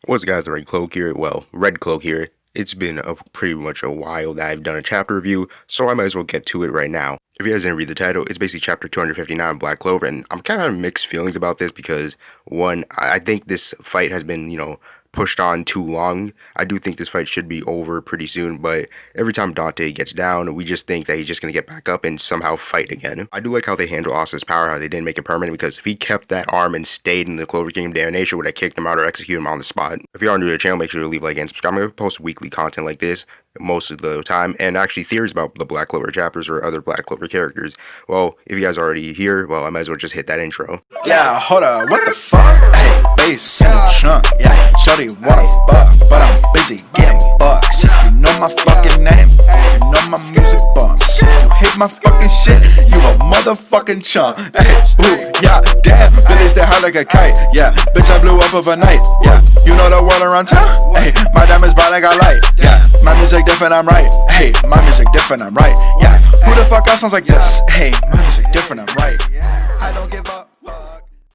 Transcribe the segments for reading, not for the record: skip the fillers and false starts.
What's guys, Red Cloak here? Well, Red Cloak here. It's been pretty much a while that I've done a chapter review, so I might as well get to it right now. If you guys didn't read the title, it's basically chapter 259, Black Clover, and I'm kind of mixed feelings about this because, one, I think this fight has been, pushed on too long. I do think this fight should be over pretty soon, but every time Dante gets down, we just think that he's just going to get back up and somehow fight again. I do like how they handle Asta's power, how they didn't make it permanent, because if he kept that arm and stayed in the Clover Kingdom, Damnation would have kicked him out or executed him on the spot. If you are new to the channel, make sure to leave a like and subscribe. I'm going to post weekly content like this most of the time, and actually theories about the Black Clover chapters or other Black Clover characters. Well, if you guys are already here, well, I might as well just hit that intro. Yeah, hold up, what the fuck? Hey, bass in the trunk, yeah. Shorty wanna fuck, but I'm busy getting bucks. If you know my fucking name, you know my music bumps. If you hate my fucking shit, you a motherfucking chump. Hey, ooh, yeah, damn, Billy stay high like a kite. Yeah, bitch, I blew up overnight. Yeah, you know the world around town. Hey, my diamonds bright like a light. Yeah, my music different, I'm right. Hey, my music different, I'm right. Yeah, who the fuck else sounds like this? Hey, my music different, I'm right. I don't give up.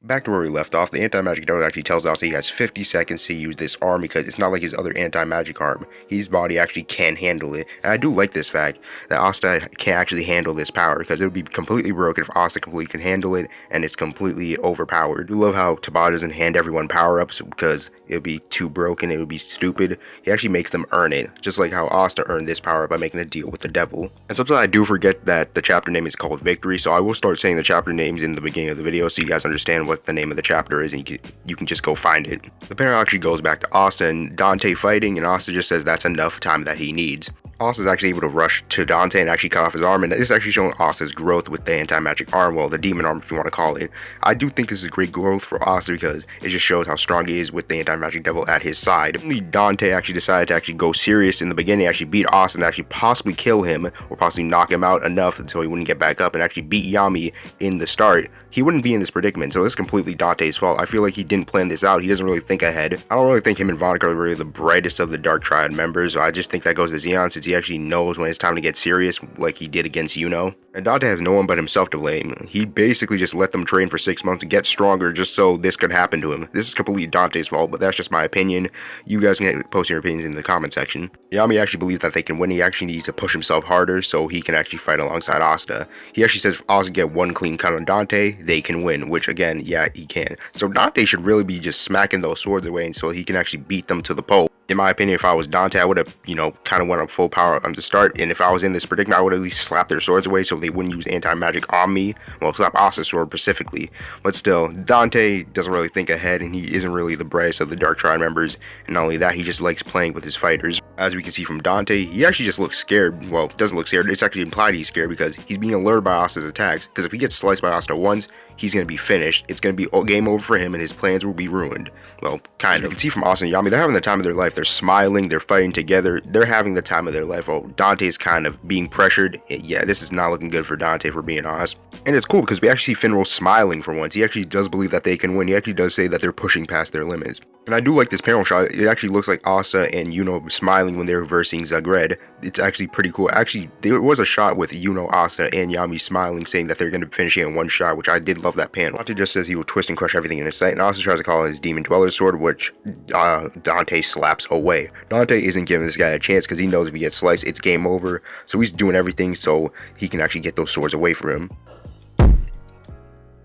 Back to where we left off, the anti-magic dog actually tells us he has 50 seconds to use this arm because it's not like his other anti-magic arm. His body actually can handle it. And I do like this fact that Asta can actually handle this power because it would be completely broken if Asta completely can handle it and it's completely overpowered. I love how Tabata doesn't hand everyone power-ups because it would be too broken, it would be stupid. He actually makes them earn it, just like how Asta earned this power by making a deal with the devil. And sometimes I do forget that the chapter name is called Victory, so I will start saying the chapter names in the beginning of the video so you guys understand what the name of the chapter is and you can just go find it. The panel actually goes back to Asta and Dante fighting, and Asta just says that's enough time that he needs. Asta's actually able to rush to Dante and actually cut off his arm, and this is actually showing Asta's growth with the anti-magic arm, well, the demon arm if you want to call it. I do think this is great growth for Asta because it just shows how strong he is with the anti-magic devil at his side. Only Dante actually decided to actually go serious in the beginning, actually beat Asta and actually possibly kill him or possibly knock him out enough until he wouldn't get back up and actually beat Yami in the start. He wouldn't be in this predicament, so this is completely Dante's fault. I feel like he didn't plan this out. He doesn't really think ahead. I don't really think him and Vonica are really the brightest of the Dark Triad members, so I just think that goes to Xeon since he actually knows when it's time to get serious like he did against Yuno. And Dante has no one but himself to blame. He basically just let them train for 6 months to get stronger just so this could happen to him. This is completely Dante's fault, but that's just my opinion. You guys can post your opinions in the comment section. Yami actually believes that they can win. He actually needs to push himself harder so he can actually fight alongside Asta. He actually says if Asta get one clean cut on Dante, they can win, which again, yeah, he can. So Dante should really be just smacking those swords away so he can actually beat them to the pole. In my opinion, if I was Dante, I would have, kind of went up full power on the start, and if I was in this predicament, I would at least slap their swords away so they wouldn't use anti-magic on me. Well, slap Asta's sword specifically. But still, Dante doesn't really think ahead, and he isn't really the brightest of the Dark Triad members, and not only that, he just likes playing with his fighters. As we can see from Dante, he actually just looks scared. Well, doesn't look scared, it's actually implied he's scared because he's being alerted by Asta's attacks, because if he gets sliced by Asta once, he's going to be finished. It's going to be game over for him and his plans will be ruined. Well, kind of. You can see from Asta and Yami, they're having the time of their life. They're smiling, they're fighting together, they're having the time of their life. Well, Dante's kind of being pressured. Yeah, this is not looking good for Dante, for being honest. And it's cool because we actually see Finral smiling for once. He actually does believe that they can win. He actually does say that they're pushing past their limits. And I do like this panel shot. It actually looks like Asta and Yuno smiling when they're versing Zagred. It's actually pretty cool. Actually, there was a shot with Yuno, Asta, and Yami smiling, saying that they're going to finish it in one shot, which I did love that panel. Dante just says he will twist and crush everything in his sight, and Asta tries to call it his Demon Dweller's sword, which Dante slaps away. Dante isn't giving this guy a chance because he knows if he gets sliced, it's game over. So he's doing everything so he can actually get those swords away from him.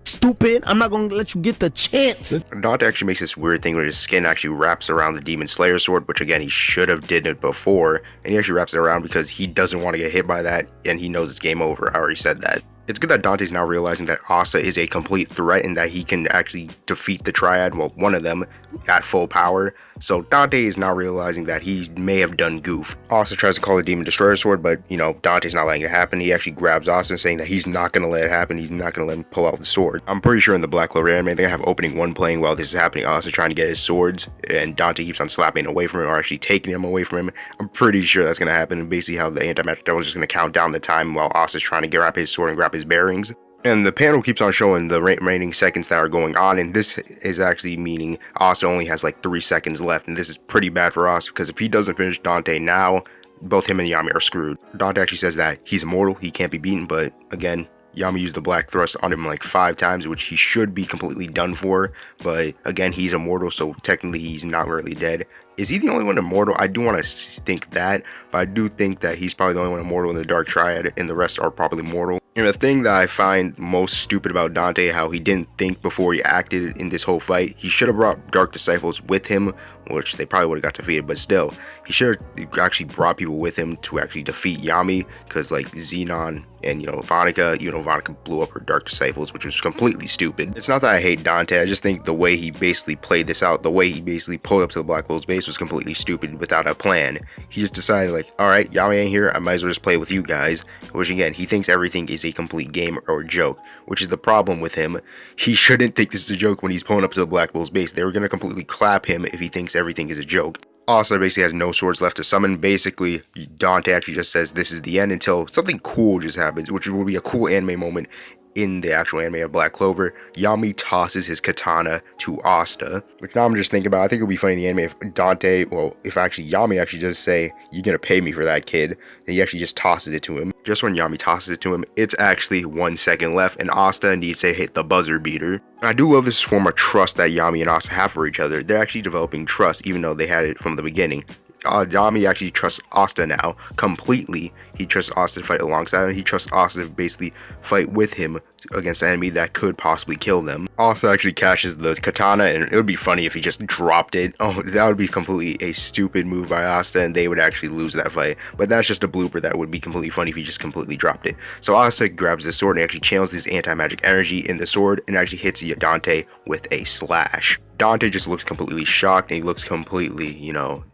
Stupid, I'm not gonna let you get the chance. Dante actually makes this weird thing where his skin actually wraps around the Demon Slayer sword, which again, he should have did it before, and he actually wraps it around because he doesn't want to get hit by that, and he knows it's game over. I already said that. It's good that Dante's now realizing that Asta is a complete threat and that he can actually defeat the Triad, well, one of them, at full power. So Dante is now realizing that he may have done goof. Asta tries to call the Demon Destroyer sword, but, Dante's not letting it happen. He actually grabs Asta saying that he's not going to let it happen. He's not going to let him pull out the sword. I'm pretty sure in the Black Clover anime, they're going to have opening 1 playing while this is happening. Asta trying to get his swords, and Dante keeps on slapping away from him or actually taking him away from him. I'm pretty sure that's going to happen, and basically how the anti-magic devil is just going to count down the time while Asta's trying to grab his sword and grab his bearings. And the panel keeps on showing the remaining seconds that are going on, and this is actually meaning Asta only has like 3 seconds left, and this is pretty bad for Asta because if he doesn't finish Dante now, both him and Yami are screwed. Dante actually says that he's immortal, he can't be beaten, but again, Yami used the black thrust on him like 5 times, which he should be completely done for, but again, he's immortal, so technically he's not really dead. Is he the only one immortal? I do want to think that, but I do think that he's probably the only one immortal in the Dark Triad, and the rest are probably mortal. And the thing that I find most stupid about Dante, how he didn't think before he acted in this whole fight. He should have brought Dark Disciples with him, which they probably would have got defeated, but still, he should have actually brought people with him to actually defeat Yami, because like Xenon and Vonica, Vonica blew up her Dark Disciples, which was completely stupid. It's not that I hate Dante, I just think the way he basically played this out, the way he basically pulled up to the Black Bull's base was completely stupid without a plan. He just decided like, alright, Yami ain't here, I might as well just play with you guys, which again, he thinks everything is a complete game or a joke, which is the problem with him. He shouldn't think this is a joke when he's pulling up to the Black Bull's base. They were going to completely clap him if he thinks everything is a joke. Asta basically has no swords left to summon. Basically, Dante actually just says this is the end until something cool just happens, which will be a cool anime moment in the actual anime of Black Clover. Yami tosses his katana to Asta, which now I'm just thinking about, I think it would be funny in the anime if Dante, well, if actually Yami actually just say, you're gonna pay me for that, kid, and he actually just tosses it to him. Just when Yami tosses it to him, it's actually 1 second left, and Asta indeed say hit the buzzer beater. And I do love this form of trust that Yami and Asta have for each other. They're actually developing trust, even though they had it from the beginning. Yami actually trusts Asta now completely. He trusts Asta to fight alongside him. He trusts Asta to basically fight with him against an enemy that could possibly kill them. Asta actually catches the katana, and it would be funny if he just dropped it. Oh, that would be completely a stupid move by Asta, and they would actually lose that fight. But that's just a blooper that would be completely funny if he just completely dropped it. So Asta grabs the sword and actually channels his anti-magic energy in the sword and actually hits Dante with a slash. Dante just looks completely shocked, and he looks completely,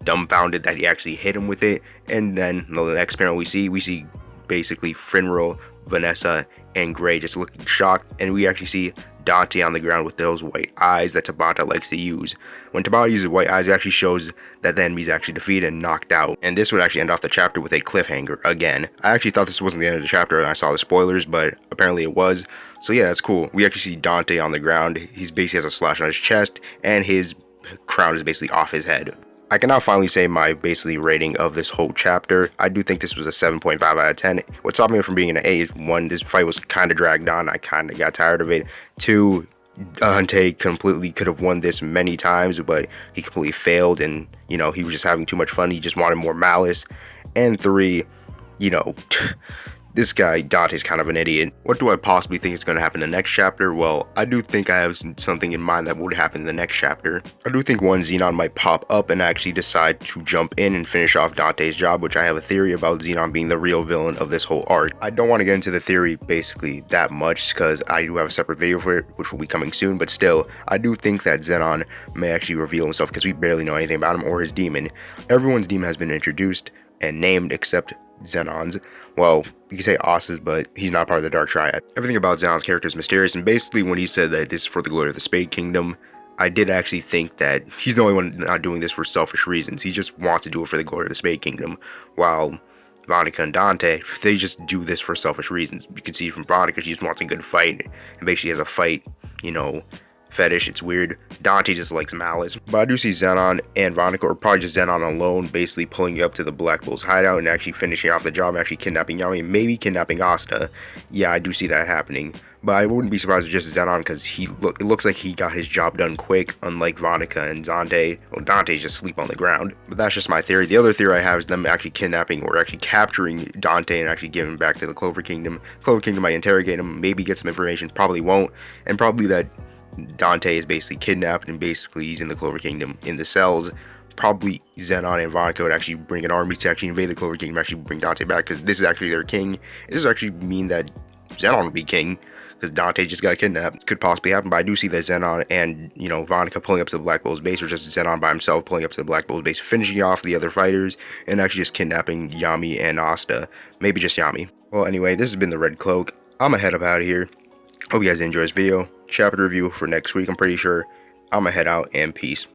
dumbfounded that he actually hit him with it. And then the next panel we see basically Finral, Vanessa, and Gray just looking shocked, and we actually see Dante on the ground with those white eyes that Tabata likes to use. When Tabata uses white eyes, it actually shows that the enemy's actually defeated and knocked out. And this would actually end off the chapter with a cliffhanger again. I actually thought this wasn't the end of the chapter and I saw the spoilers, but apparently it was. So yeah, that's cool. We actually see Dante on the ground. He's basically has a slash on his chest, and his crown is basically off his head. I can now finally say my basically rating of this whole chapter. I do think this was a 7.5 out of 10. What stopped me from being an 8 is 1, this fight was kind of dragged on. I kind of got tired of it. 2, Dante completely could have won this many times, but he completely failed, and he was just having too much fun. He just wanted more malice. And 3, this guy, Dante's kind of an idiot. What do I possibly think is going to happen in the next chapter? Well, I do think I have something in mind that would happen in the next chapter. I do think one Xenon might pop up and actually decide to jump in and finish off Dante's job, which I have a theory about Xenon being the real villain of this whole arc. I don't want to get into the theory basically that much because I do have a separate video for it, which will be coming soon, but still, I do think that Xenon may actually reveal himself because we barely know anything about him or his demon. Everyone's demon has been introduced and named except Xenon's. Well, you can say Asta's, but he's not part of the Dark Triad. Everything about Xenon's character is mysterious, and basically when he said that this is for the glory of the Spade Kingdom, I did actually think that he's the only one not doing this for selfish reasons. He just wants to do it for the glory of the Spade Kingdom, while Vonica and Dante, they just do this for selfish reasons. You can see from Vonica, she just wants a good fight, and basically has a fight, fetish. It's weird. Dante just likes malice. But I do see Xenon and Vonica, or probably just Xenon alone, basically pulling you up to the Black Bull's hideout and actually finishing off the job and actually kidnapping Yami and maybe kidnapping Asta. Yeah, I do see that happening. But I wouldn't be surprised if just Xenon, because it looks like he got his job done quick, unlike Vonica and Dante. Well, Dante's just sleep on the ground. But that's just my theory. The other theory I have is them actually kidnapping or actually capturing Dante and actually giving him back to the Clover Kingdom. Clover Kingdom might interrogate him, maybe get some information, probably won't, and probably that Dante is basically kidnapped and basically he's in the Clover Kingdom in the cells. Probably Xenon and Vonica would actually bring an army to actually invade the Clover Kingdom, actually bring Dante back, because this is actually their king. This would actually mean that Xenon would be king, because Dante just got kidnapped. Could possibly happen, but I do see that Xenon and, Vonica pulling up to the Black Bull's base, or just Xenon by himself pulling up to the Black Bull's base, finishing off the other fighters, and actually just kidnapping Yami and Asta. Maybe just Yami. Well, anyway, this has been the Red Cloak. I'm gonna head up out of here. Hope you guys enjoy this video. Chapter review for next week, I'm pretty sure. I'm gonna head out, and peace.